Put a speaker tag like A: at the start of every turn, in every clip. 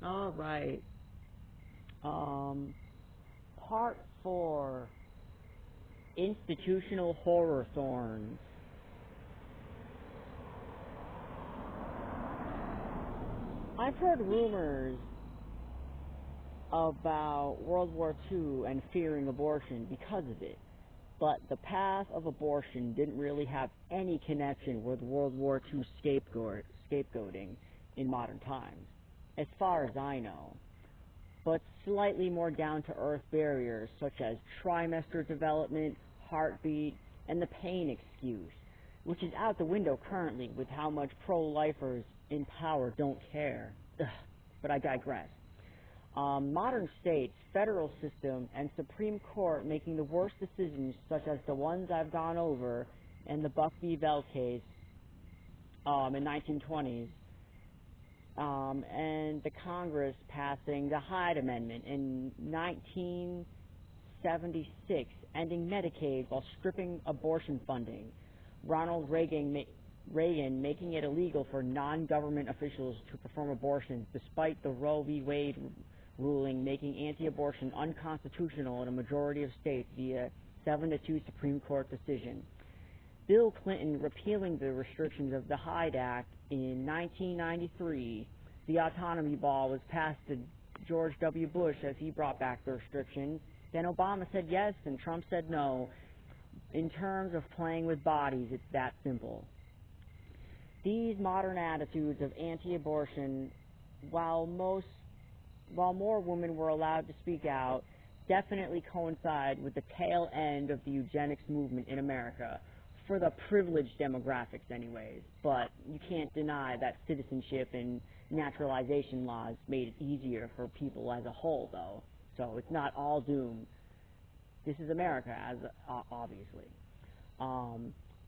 A: All right. Um, Part 4, Institutional Horror Thorns. I've heard rumors about World War II and fearing abortion because of it, but the path of abortion didn't really have any connection with World War II scapegoating in modern times, as far as I know, but slightly more down-to-earth barriers such as trimester development, heartbeat, and the pain excuse, which is out the window currently with how much pro-lifers in power don't care. Ugh, but I digress. Modern states, federal system, and Supreme Court making the worst decisions, such as the ones I've gone over in the Buck v. Bell case in 1920s, and the Congress passing the Hyde Amendment in 1976, ending Medicaid while stripping abortion funding. Ronald Reagan making it illegal for non-government officials to perform abortions, despite the Roe v. Wade ruling making anti-abortion unconstitutional in a majority of states via 7-2 Supreme Court decision. Bill Clinton repealing the restrictions of the Hyde Act in 1993. The Autonomy law was passed to George W. Bush as he brought back the restrictions. Then Obama said yes and Trump said no. In terms of playing with bodies, it's that simple. These modern attitudes of anti-abortion, while more women were allowed to speak out, definitely coincide with the tail end of the eugenics movement in America, for the privileged demographics anyways. But you can't deny that citizenship and naturalization laws made it easier for people as a whole, though. So it's not all doom. This is America, obviously.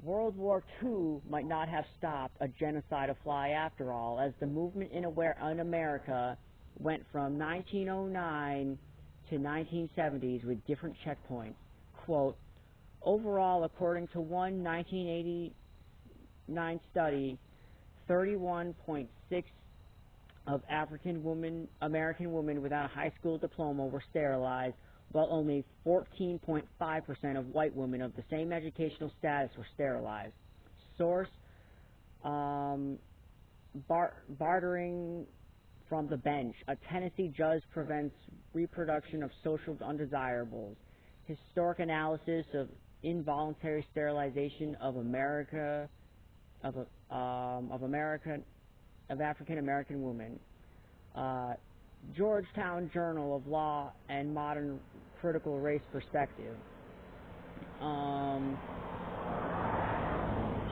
A: World War II might not have stopped a genocidal fly after all, as the movement in America went from 1909 to 1970s with different checkpoints. Quote, overall, according to one 1989 study, 31.6% of American women without a high school diploma were sterilized, while only 14.5% of white women of the same educational status were sterilized. Source, bartering from the bench. A Tennessee judge prevents reproduction of social undesirables. Historic analysis of involuntary sterilization of African American women. Georgetown Journal of Law and Modern Critical Race Perspective.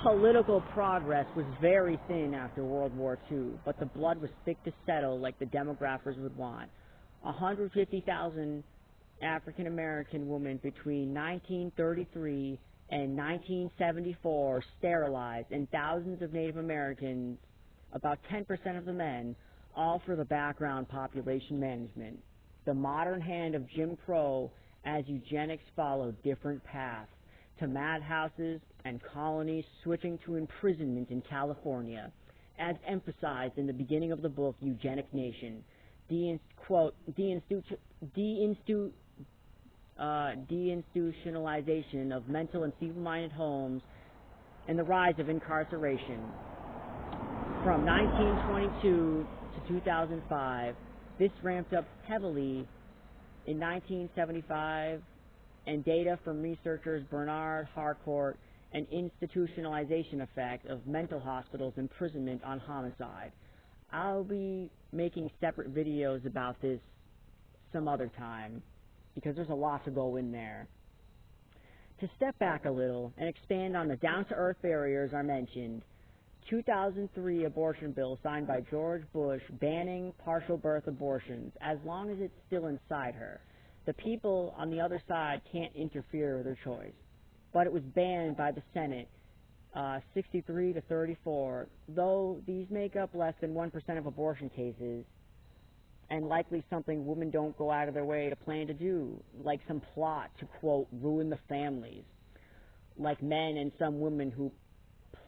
A: Political progress was very thin after World War II, but the blood was thick to settle like the demographers would want. 150,000 African American women between 1933 and 1974 sterilized, and thousands of Native Americans, about 10% of the men, all for the background population management. The modern hand of Jim Crow as eugenics followed different paths, to madhouses and colonies, switching to imprisonment in California, as emphasized in the beginning of the book Eugenic Nation. Deinstitutionalization of mental and feeble-minded homes and the rise of incarceration. From 1922 to 2005, this ramped up heavily in 1975, and data from researchers Bernard Harcourt and institutionalization effect of mental hospitals imprisonment on homicide. I'll be making separate videos about this some other time, because there's a lot to go in there. To step back a little and expand on the down-to-earth barriers I mentioned, 2003 abortion bill signed by George Bush banning partial birth abortions as long as it's still inside her. The people on the other side can't interfere with their choice. But it was banned by the Senate, 63 to 34, though these make up less than 1% of abortion cases, and likely something women don't go out of their way to plan to do, like some plot to, quote, ruin the families, like men and some women who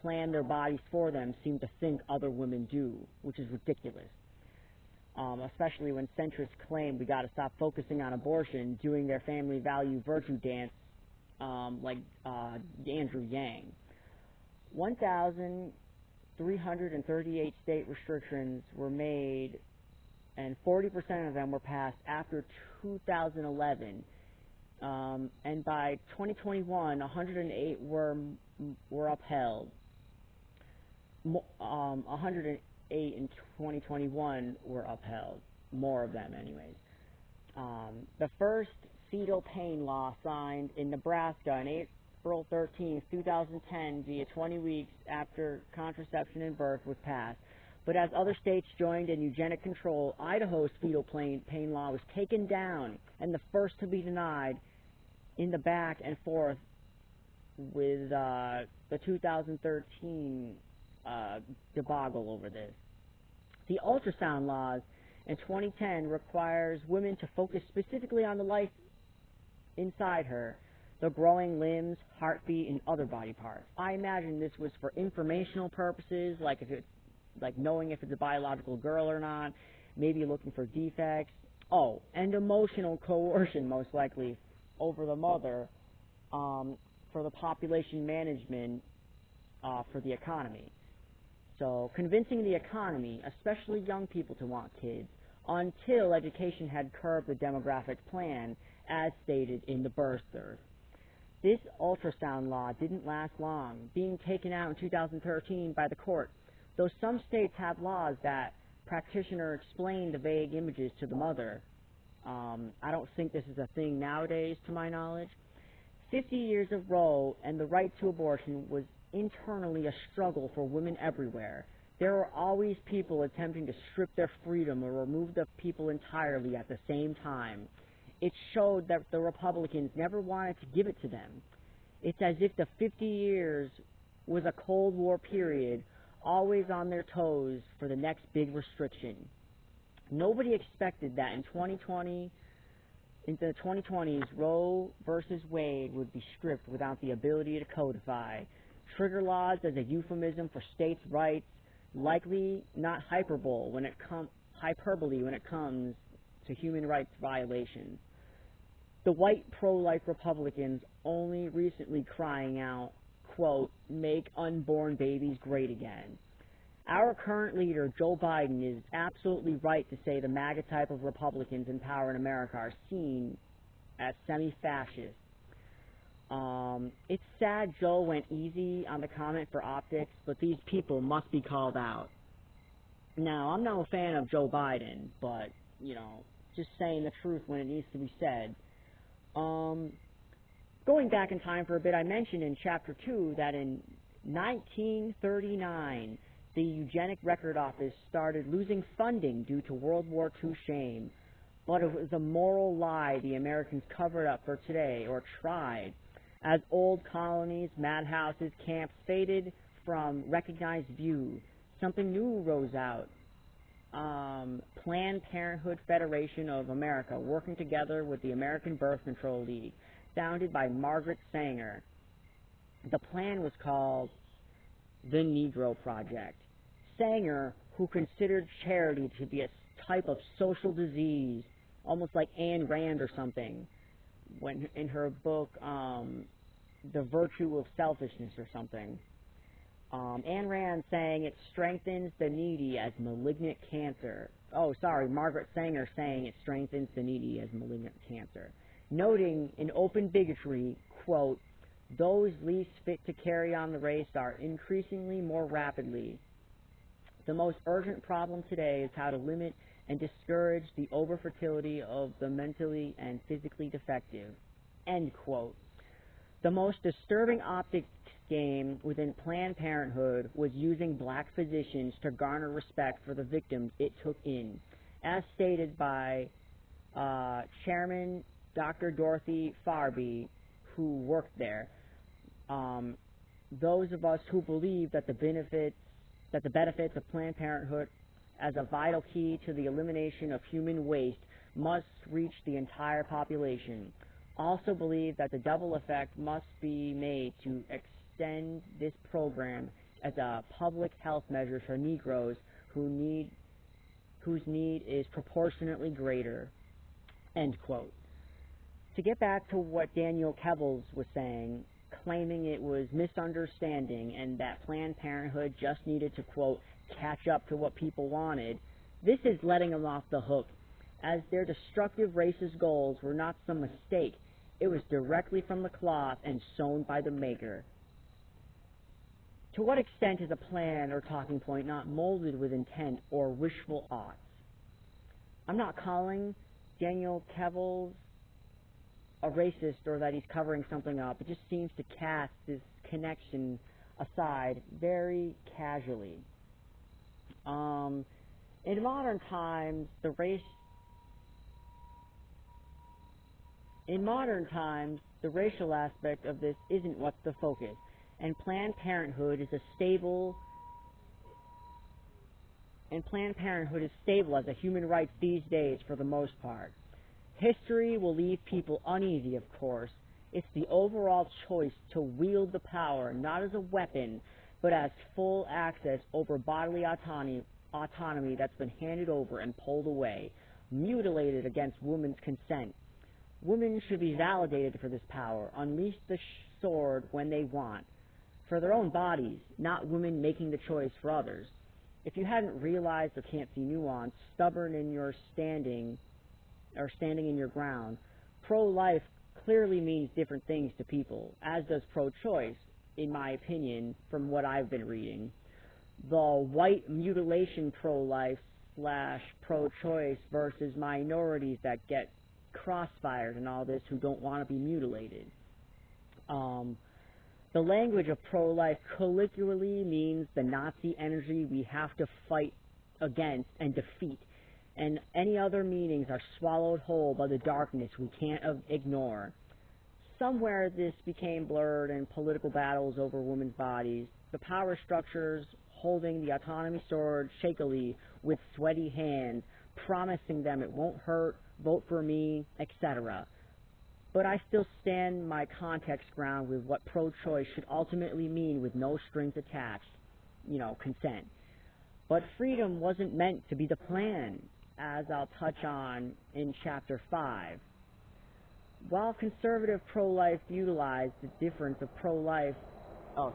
A: plan their bodies for them seem to think other women do, which is ridiculous. especially when centrists claim we got to stop focusing on abortion, doing their family value virtue dance like Andrew Yang. 1,338 state restrictions were made, and 40% of them were passed after 2011. And by 2021, 108 were upheld. 108 in 2021 were upheld. More of them, anyways. The first fetal pain law signed in Nebraska on April 13, 2010, via 20 weeks after contraception and birth was passed. But as other states joined in eugenic control, Idaho's fetal pain law was taken down and the first to be denied, in the back and forth with the 2013 debacle over this. The ultrasound laws in 2010 requires women to focus specifically on the life inside her, the growing limbs, heartbeat, and other body parts. I imagine this was for informational purposes, like knowing if it's a biological girl or not, maybe looking for defects. Oh, and emotional coercion, most likely, over the mother, for the population management, for the economy. So convincing the economy, especially young people, to want kids, until education had curbed the demographic plan as stated in the birth cert. This ultrasound law didn't last long, being taken out in 2013 by the court, though some states have laws that practitioner explain the vague images to the mother. I don't think this is a thing nowadays, to my knowledge. 50 years of Roe and the right to abortion was internally a struggle for women everywhere. There were always people attempting to strip their freedom or remove the people entirely at the same time. It showed that the Republicans never wanted to give it to them. It's as if the 50 years was a Cold War period, always on their toes for the next big restriction. Nobody expected that in the 2020s, Roe versus Wade would be stripped without the ability to codify. Trigger laws as a euphemism for states' rights, likely not hyperbole when it comes to human rights violations. The white pro-life Republicans only recently crying out, quote, "Make unborn babies great again." Our current leader, Joe Biden, is absolutely right to say the MAGA type of Republicans in power in America are seen as semi-fascist. It's sad Joe went easy on the comment for optics, but these people must be called out. Now, I'm no fan of Joe Biden, but, just saying the truth when it needs to be said. Going back in time for a bit, I mentioned in Chapter 2 that in 1939, the Eugenic Record Office started losing funding due to World War II shame, but it was a moral lie the Americans covered up for today, or tried. As old colonies, madhouses, camps faded from recognized view, something new rose out. Planned Parenthood Federation of America, working together with the American Birth Control League, founded by Margaret Sanger. The plan was called the Negro Project. Sanger, who considered charity to be a type of social disease, almost like Ayn Rand or something, when in her book, The Virtue of Selfishness or something. Ayn Rand saying it strengthens the needy as malignant cancer. Margaret Sanger saying it strengthens the needy as malignant cancer. Noting in open bigotry, quote, "Those least fit to carry on the race are increasingly more rapidly. The most urgent problem today is how to limit and discourage the overfertility of the mentally and physically defective." End quote. The most disturbing optics game within Planned Parenthood was using black physicians to garner respect for the victims it took in, as stated by Chairman Dr. Dorothy Farby, who worked there. Those of us who believe that the benefits of Planned Parenthood as a vital key to the elimination of human waste must reach the entire population. Also believe that the double effect must be made to extend this program as a public health measure for Negroes who whose need is proportionately greater. End quote. To get back to what Daniel Kevels was saying, claiming it was misunderstanding and that Planned Parenthood just needed to, quote, catch up to what people wanted, this is letting them off the hook, as their destructive racist goals were not some mistake. It was directly from the cloth and sewn by the maker. To what extent is a plan or talking point not molded with intent or wishful thoughts? I'm not calling Daniel Kevels a racist or that he's covering something up. It just seems to cast this connection aside very casually. In modern times, the racial aspect of this isn't what's the focus, and Planned Parenthood is stable as a human right these days for the most part. History will leave people uneasy, of course. It's the overall choice to wield the power not as a weapon, but as full access over bodily autonomy that's been handed over and pulled away, mutilated against women's consent. Women should be validated for this power, unleash the sword when they want, for their own bodies, not women making the choice for others. If you hadn't realized or can't see nuance, stubborn in your standing in your ground, pro-life clearly means different things to people, as does pro-choice, in my opinion, from what I've been reading. The white mutilation pro-life / pro-choice versus minorities that get crossfired and all this who don't want to be mutilated. The language of pro-life colloquially means the Nazi energy we have to fight against and defeat, and any other meanings are swallowed whole by the darkness we can't ignore. Somewhere this became blurred in political battles over women's bodies, the power structures holding the autonomy sword shakily with sweaty hands, promising them it won't hurt, vote for me, etc. But I still stand my context ground with what pro-choice should ultimately mean with no strings attached, consent. But freedom wasn't meant to be the plan, as I'll touch on in Chapter 5. While conservative pro-life utilized the difference of pro-life... Oh,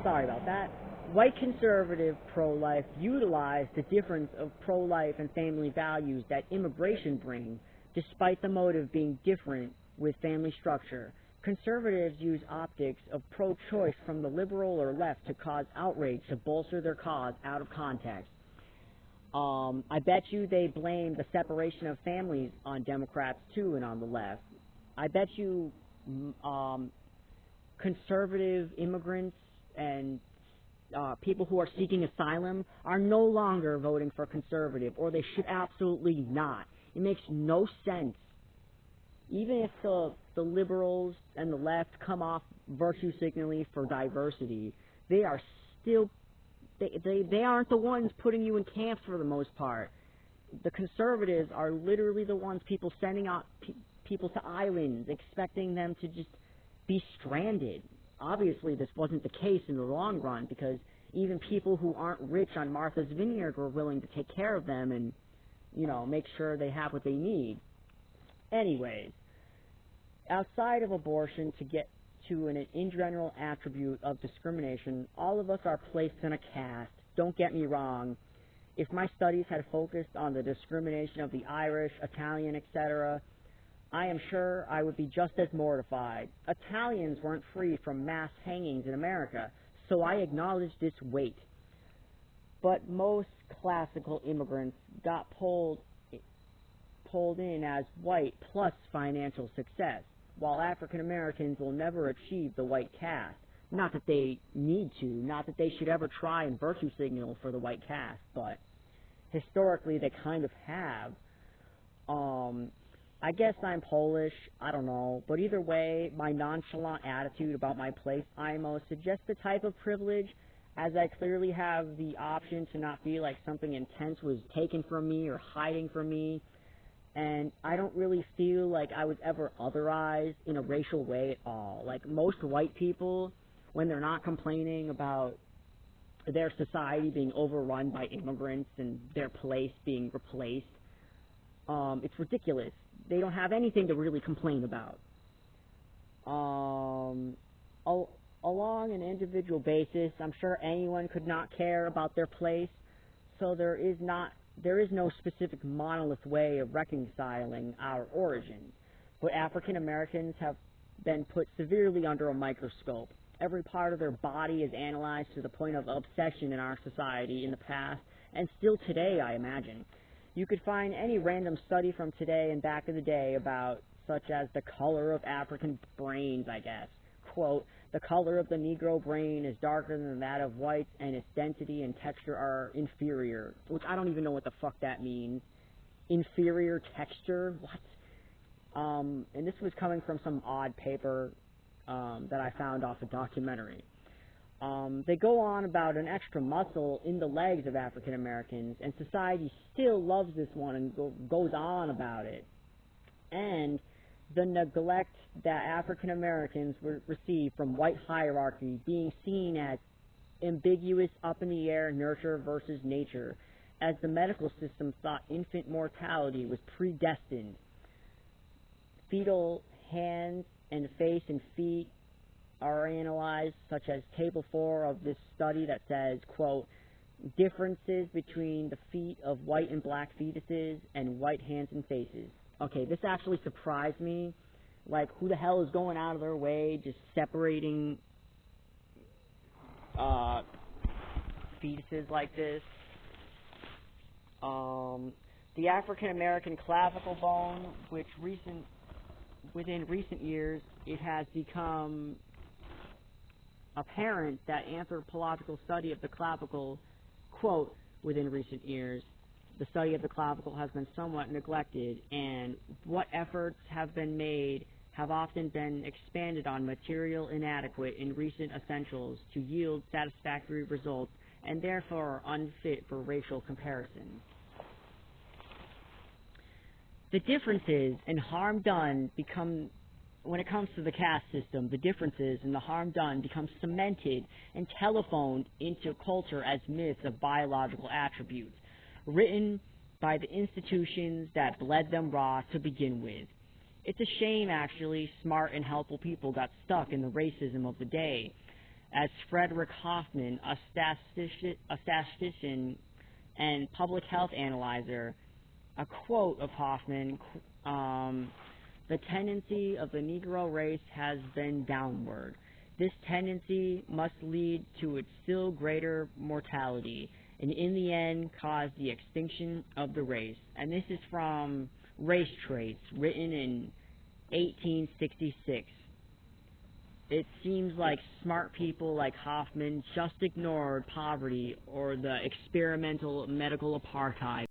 A: sorry about that. White conservative pro-life utilized the difference of pro-life and family values that immigration bring, despite the motive being different with family structure. Conservatives use optics of pro-choice from the liberal or left to cause outrage to bolster their cause out of context. I bet you they blame the separation of families on Democrats too and on the left. I bet you conservative immigrants and people who are seeking asylum are no longer voting for conservative, or they should absolutely not. It makes no sense. Even if the liberals and the left come off virtue signaling for diversity, they are still they aren't the ones putting you in camps for the most part. The conservatives are literally the ones people sending out people to islands, expecting them to just be stranded. Obviously, this wasn't the case in the long run, because even people who aren't rich on Martha's Vineyard were willing to take care of them and, make sure they have what they need. Anyways, outside of abortion, to get to an in general attribute of discrimination, all of us are placed in a caste. Don't get me wrong. If my studies had focused on the discrimination of the Irish, Italian, etc., I am sure I would be just as mortified. Italians weren't free from mass hangings in America, so I acknowledge this weight. But most classical immigrants got pulled in as white plus financial success, while African Americans will never achieve the white caste. Not that they need to, not that they should ever try and virtue signal for the white caste, but historically they kind of have. I guess I'm Polish, I don't know, but either way, my nonchalant attitude about my place IMO suggests the type of privilege, as I clearly have the option to not feel like something intense was taken from me or hiding from me, and I don't really feel like I was ever otherized in a racial way at all. Like most white people, when they're not complaining about their society being overrun by immigrants and their place being replaced. It's ridiculous. They don't have anything to really complain about. Along an individual basis, I'm sure anyone could not care about their place, so there is no specific monolith way of reconciling our origins. But African Americans have been put severely under a microscope. Every part of their body is analyzed to the point of obsession in our society in the past, and still today, I imagine. You could find any random study from today and back in the day about such as the color of African brains, I guess. Quote, the color of the Negro brain is darker than that of whites, and its density and texture are inferior. Which I don't even know what the fuck that means. Inferior texture? What? And this was coming from some odd paper that I found off a documentary. They go on about an extra muscle in the legs of African Americans, and society still loves this one and goes on about it. And the neglect that African Americans receive from white hierarchy being seen as ambiguous, up in the air, nurture versus nature, as the medical system thought infant mortality was predestined. Fetal hands and face and feet are analyzed, such as Table 4 of this study that says, quote, differences between the feet of white and black fetuses and white hands and faces. Okay, this actually surprised me. Like, who the hell is going out of their way just separating fetuses like this? The African American clavicle bone, within recent years, it has become apparent that anthropological study of the clavicle, quote, within recent years, the study of the clavicle has been somewhat neglected, and what efforts have been made have often been expanded on material inadequate in recent essentials to yield satisfactory results, and therefore unfit for racial comparison. The differences and harm done become, when it comes to the caste system, the differences and the harm done become cemented and telephoned into culture as myths of biological attributes, written by the institutions that bled them raw to begin with. It's a shame, actually, smart and helpful people got stuck in the racism of the day. As Frederick Hoffman, a statistician and public health analyzer, a quote of Hoffman, the tendency of the Negro race has been downward. This tendency must lead to its still greater mortality, and in the end cause the extinction of the race. And this is from Race Traits, written in 1866. It seems like smart people like Hoffman just ignored poverty or the experimental medical apartheid